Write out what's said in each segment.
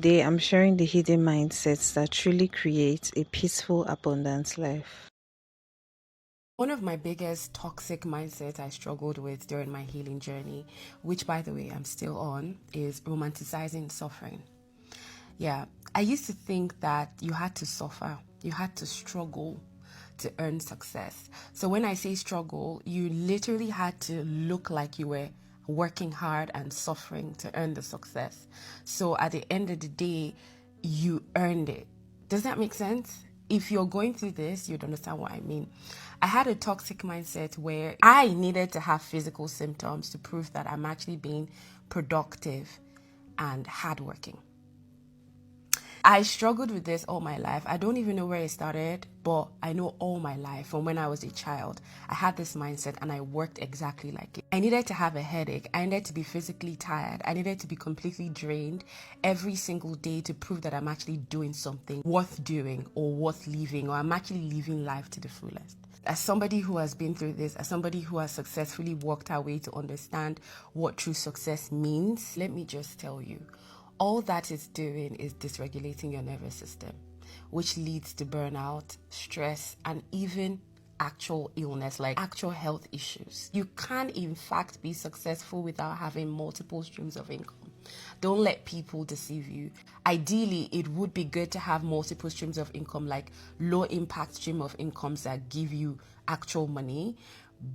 Today, I'm sharing the hidden mindsets that truly create a peaceful, abundant life. One of my biggest toxic mindsets I struggled with during my healing journey, which by the way I'm still on, is romanticizing suffering. Yeah, I used to think that you had to suffer, you had to struggle to earn success. So when I say struggle, you literally had to look like you were working hard and suffering to earn the success. So at the end of the day, you earned it. Does that make sense? If you're going through this, you'd understand what I mean. I had a toxic mindset where I needed to have physical symptoms to prove that I'm actually being productive and hardworking. I struggled with this all my life. I don't even know where it started, but I know all my life from when I was a child, I had this mindset and I worked exactly like it. I needed to have a headache. I needed to be physically tired. I needed to be completely drained every single day to prove that I'm actually doing something worth doing or worth living, or I'm actually living life to the fullest. As somebody who has been through this, as somebody who has successfully worked our way to understand what true success means, let me just tell you, all that is doing is dysregulating your nervous system, which leads to burnout, stress, and even actual illness, like actual health issues. You can, in fact, be successful without having multiple streams of income. Don't let people deceive you. Ideally, it would be good to have multiple streams of income, like low impact stream of incomes that give you actual money.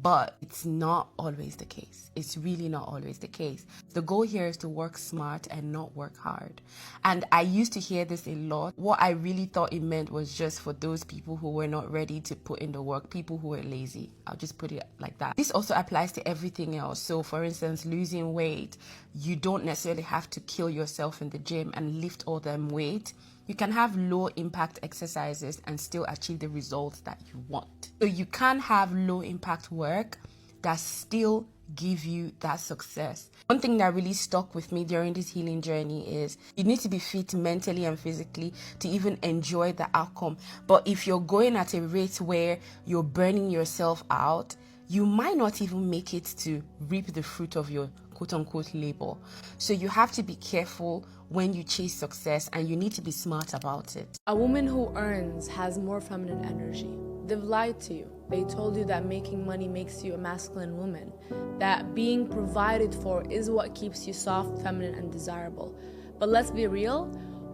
But it's not always the case. It's really not always the case. The goal here is to work smart and not work hard. And I used to hear this a lot. What I really thought it meant was just for those people who were not ready to put in the work, people who were lazy. I'll just put it like that. This also applies to everything else. So for instance, losing weight, you don't necessarily have to kill yourself in the gym and lift all them weight. You can have low impact exercises and still achieve the results that you want. So you can have low impact work that still give you that success. One thing that really stuck with me during this healing journey is you need to be fit mentally and physically to even enjoy the outcome. But if you're going at a rate where you're burning yourself out, you might not even make it to reap the fruit of your quote unquote labor. So you have to be careful when you chase success, and you need to be smart about it. A woman who earns has more feminine energy. They've lied to you. They told you that making money makes you a masculine woman, that being provided for is what keeps you soft, feminine, and desirable. But let's be real,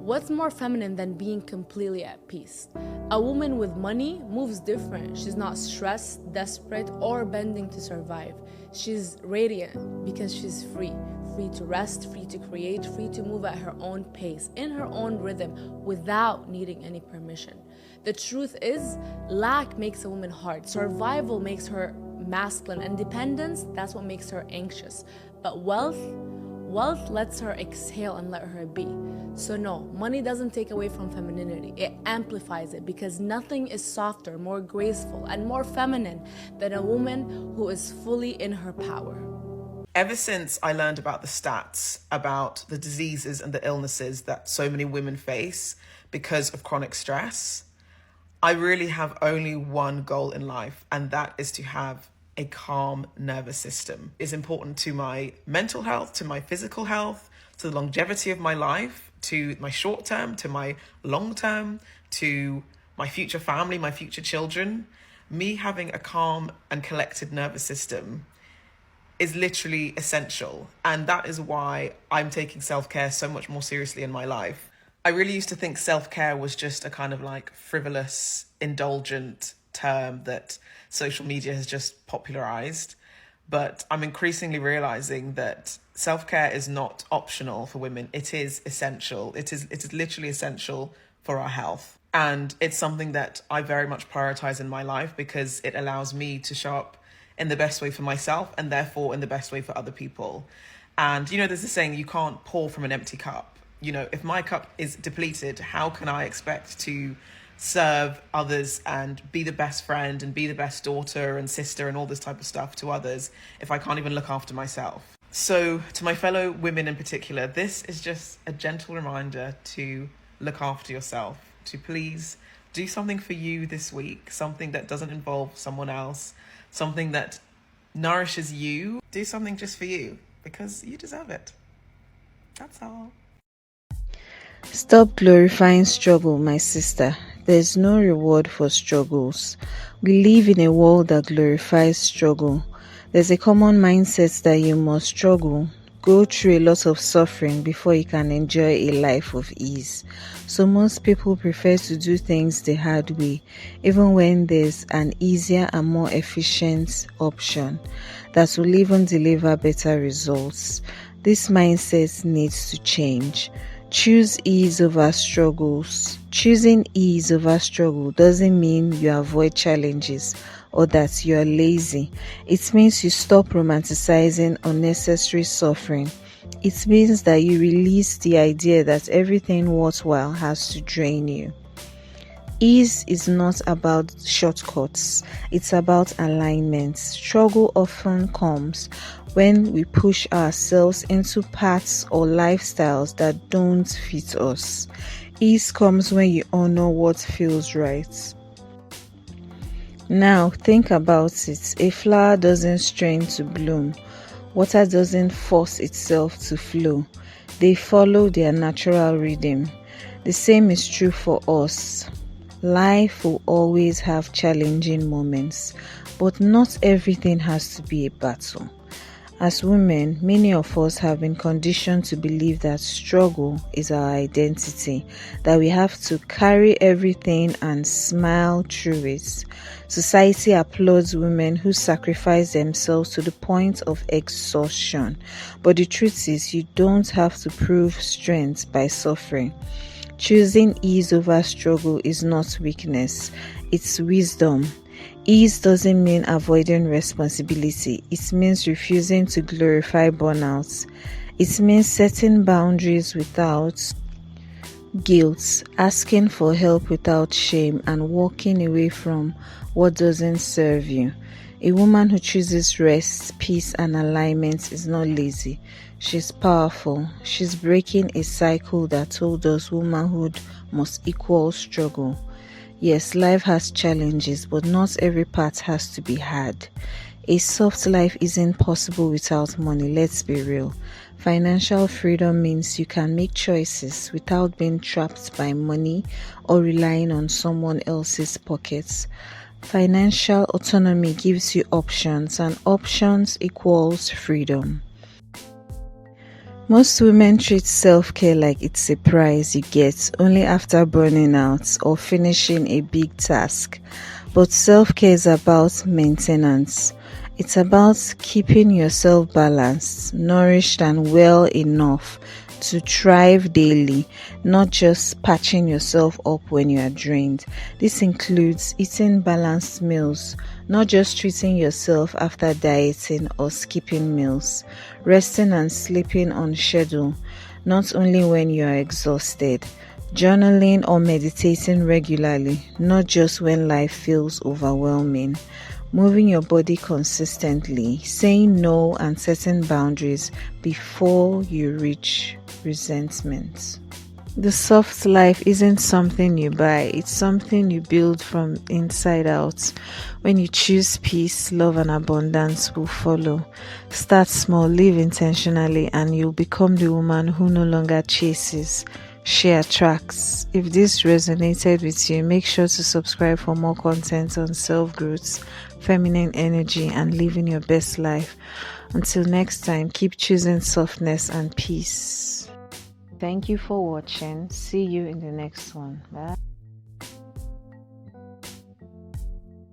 what's more feminine than being completely at peace? A woman with money moves different. She's not stressed, desperate, or bending to survive. She's radiant because she's free. Free to rest, free to create, free to move at her own pace, in her own rhythm, without needing any permission. The truth is, lack makes a woman hard. Survival makes her masculine. And dependence, that's what makes her anxious. But wealth lets her exhale and let her be. So no, money doesn't take away from femininity. It amplifies it, because nothing is softer, more graceful, and more feminine than a woman who is fully in her power. Ever since I learned about the stats about the diseases and the illnesses that so many women face because of chronic stress, I really have only one goal in life, and that is to have a calm nervous system. It's important to my mental health, to my physical health, to the longevity of my life, to my short term, to my long term, to my future family, my future children. Me having a calm and collected nervous system is literally essential. And that is why I'm taking self-care so much more seriously in my life. I really used to think self-care was just a kind of like frivolous, indulgent term that social media has just popularized. But I'm increasingly realizing that self-care is not optional for women. It is essential. It is literally essential for our health. And it's something that I very much prioritize in my life because it allows me to show up in the best way for myself and therefore in the best way for other people. And, there's this saying, you can't pour from an empty cup. If my cup is depleted, how can I expect to serve others and be the best friend and be the best daughter and sister and all this type of stuff to others if I can't even look after myself? So to my fellow women in particular, this is just a gentle reminder to look after yourself, to please do something for you this week, something that doesn't involve someone else, something that nourishes you. Do something just for you because you deserve it. That's all. Stop glorifying struggle, my sister. There's no reward for struggles. We live in a world that glorifies struggle. There's a common mindset that you must struggle, go through a lot of suffering before you can enjoy a life of ease. So most people prefer to do things the hard way, even when there's an easier and more efficient option that will even deliver better results. This mindset needs to change. Choose ease over struggles. Choosing ease over struggle doesn't mean you avoid challenges or that you are lazy. It means you stop romanticizing unnecessary suffering. It means that you release the idea that everything worthwhile has to drain you. Ease is not about shortcuts, it's about alignment. Struggle often comes when we push ourselves into paths or lifestyles that don't fit us. Ease comes when you honor what feels right. Now, think about it. A flower doesn't strain to bloom. Water doesn't force itself to flow. They follow their natural rhythm. The same is true for us. Life will always have challenging moments, but not everything has to be a battle. As women, many of us have been conditioned to believe that struggle is our identity, that we have to carry everything and smile through it. Society applauds women who sacrifice themselves to the point of exhaustion, but the truth is you don't have to prove strength by suffering. Choosing ease over struggle is not weakness, it's wisdom. Ease doesn't mean avoiding responsibility, it means refusing to glorify burnout. It means setting boundaries without guilt, asking for help without shame, and walking away from what doesn't serve you. A woman who chooses rest, peace, and alignment is not lazy. She's powerful. She's breaking a cycle that told us womanhood must equal struggle. Yes, life has challenges, but not every path has to be hard. A soft life isn't possible without money, let's be real. Financial freedom means you can make choices without being trapped by money or relying on someone else's pockets. Financial autonomy gives you options, and options equals freedom. Most women treat self-care like it's a prize you get only after burning out or finishing a big task. But self-care is about maintenance. It's about keeping yourself balanced, nourished, and well enough to thrive daily, not just patching yourself up when you are drained. This includes eating balanced meals, not just treating yourself after dieting or skipping meals, resting and sleeping on schedule, not only when you are exhausted, journaling or meditating regularly, not just when life feels overwhelming, moving your body consistently, saying no and setting boundaries before you reach resentment. The soft life isn't something you buy, it's something you build from inside out. When you choose peace, love, and abundance will follow. Start small, live intentionally, and you'll become the woman who no longer chases. She attracts. If this resonated with you, make sure to subscribe for more content on self-growth, feminine energy, and living your best life. Until next time, keep choosing softness and peace. Thank you for watching. See you in the next one. Bye.